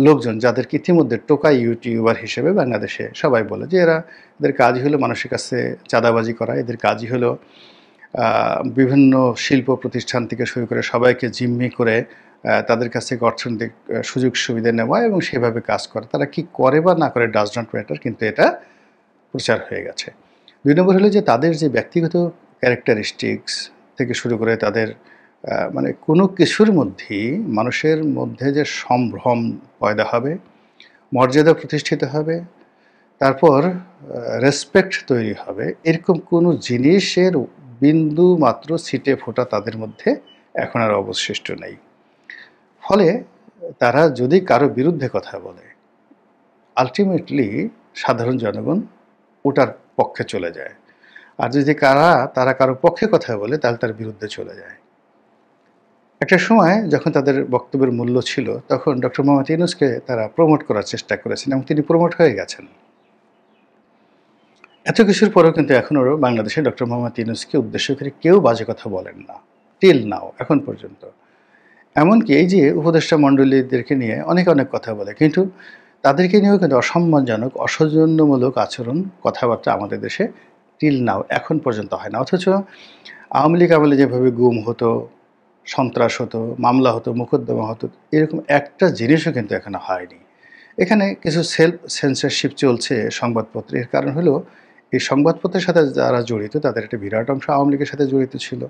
লোকজন যাদেরকে ইতিমধ্যে টোকাই ইউটিউবার হিসেবে বাংলাদেশে সবাই বলে যে এদের কাজই হলো মানুষের কাছে চাঁদাবাজি করা, এদের কাজই হলো বিভিন্ন শিল্প প্রতিষ্ঠান থেকে শুরু করে সবাইকে জিম্মি করে তাদের কাছ থেকে অর্থনৈতিক সুযোগ সুবিধা নেওয়া এবং সেভাবে কাজ করা। তারা কি করে বা না করে ডাজ নট ম্যাটার, কিন্তু এটা প্রচার হয়ে গেছে। ২ নম্বর হলো যে তাদের যে ব্যক্তিগত ক্যারেক্টারিস্টিক্স থেকে শুরু করে তাদের মানে কোনো কিছুর মধ্যেই মানুষের মধ্যে যে সম্ভ্রম পয়দা হবে, মর্যাদা প্রতিষ্ঠিত হবে, তারপর রেসপেক্ট তৈরি হবে, এরকম কোনো জিনিসের বিন্দু মাত্র ছিটে ফোঁটা তাদের মধ্যে এখন আর অবশিষ্ট নেই। ফলে তারা যদি কারো বিরুদ্ধে কথা বলে, আলটিমেটলি সাধারণ জনগণ ওটার পক্ষে চলে যায়। আর যদি তারা কারো পক্ষে কথা বলে তাহলে তার বিরুদ্ধে চলে যায়। একটা সময় যখন তাদের বক্তব্যের মূল্য ছিল, তখন ডক্টর মোহাম্মদ ইউনূসকে তারা প্রমোট করার চেষ্টা করেছেন এবং তিনি প্রমোট হয়ে গেছেন। এত কিছুর পরেও কিন্তু এখনও বাংলাদেশে ডক্টর মোহাম্মদ ইউনূসকে উদ্দেশ্য করে কেউ বাজে কথা বলেন না, টিল নাও, এখন পর্যন্ত। এমনকি এই যে উপদেষ্টা মণ্ডলীদেরকে নিয়ে অনেক অনেক কথা বলে, কিন্তু তাদেরকে নিয়েও কিন্তু অসম্মানজনক, অসৌজন্যমূলক আচরণ, কথাবার্তা আমাদের দেশে টিল নাও এখন পর্যন্ত হয় না। অথচ আওয়ামী লীগ আমলে যেভাবে গুম হতো, সন্ত্রাস হতো, মামলা হতো, মোকদ্দমা হতো, এরকম একটা জিনিসও কিন্তু এখনো হয়নি। এখানে কিছু সেলফ সেন্সরশিপ চলছে সংবাদপত্রে। এর কারণ হলো এই সংবাদপত্রের সাথে যারা জড়িত তাদের একটা বিরাট অংশ আওয়ামী লীগের সাথে জড়িত ছিল।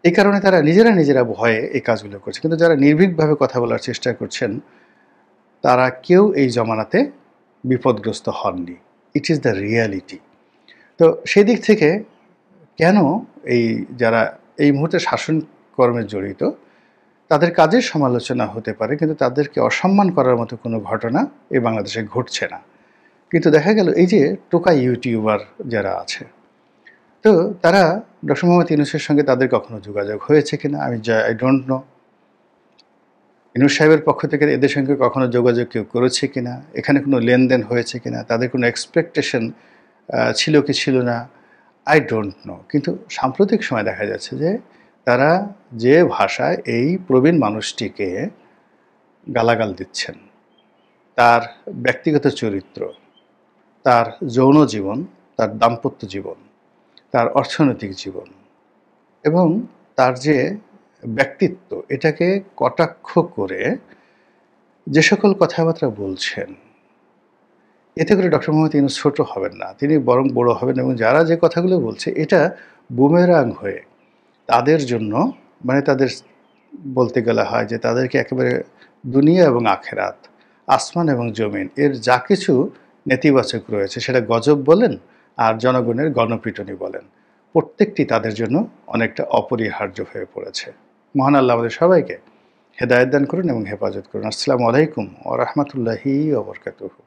এই কারণে তারা নিজেরা ভয়ে এই কাজগুলো করছে। কিন্তু যারা নির্ভীকভাবে কথা বলার চেষ্টা করছেন তারা কেউ এই জমানাতে বিপদগ্রস্ত হননি। It is the reality. তো সেদিক থেকে কেন এই যারা এই মুহূর্তে শাসন কর্মে জড়িত তাদের কাজের সমালোচনা হতে পারে, কিন্তু তাদেরকে অসম্মান করার মতো কোনো ঘটনা এই বাংলাদেশে ঘটছে না। কিন্তু দেখা গেল এই যে টোকা ইউটিউবার যারা আছে, তো তারা ডক্টর মোহাম্মদ ইউনূসের সঙ্গে তাদের কখনো যোগাযোগ হয়েছে কিনা আই ডোন্ট নো। ইউনূস সাহেবের পক্ষ থেকে এদের সঙ্গে কখনো যোগাযোগ কেউ করেছে কিনা, এখানে কোনো লেনদেন হয়েছে কিনা, তাদের কোনো এক্সপেকটেশন ছিল কি ছিল না, আই ডোন্ট নো। কিন্তু সাম্প্রতিক সময় দেখা যাচ্ছে যে তারা যে ভাষায় এই প্রবীণ মানুষটিকে গালাগাল দিচ্ছেন, তার ব্যক্তিগত চরিত্র, তার যৌন জীবন, তার দাম্পত্য জীবন, তার অর্থনৈতিক জীবন এবং তার যে ব্যক্তিত্ব, এটাকে কটাক্ষ করে যে সকল কথাবার্তা বলছেন, এতে করে ডক্টর মোহাম্মদ ইউনূস ছোট হবেন না, তিনি বরং বড় হবেন এবং যারা যে কথাগুলো বলছে এটা বুমেরাং হয়ে তাদের জন্য, মানে তাদের বলতে গেলে হয় যে তাদেরকে একেবারে দুনিয়া এবং আখেরাত, আসমান এবং জমিন এর যা কিছু নেতিবাচক রয়েছে সেটা গজব বলেন আর জনগণের গণপিটুনি বলেন, প্রত্যেকটি তাদের জন্য অনেকটা অপরিহার্য হয়ে পড়েছে। মহান আল্লাহ আমাদের সবাইকে হেদায়েত দান করুন এবং হেফাজত করুন। আসসালামু আলাইকুম ওয়া রাহমাতুল্লাহি ওয়া বারাকাতুহু।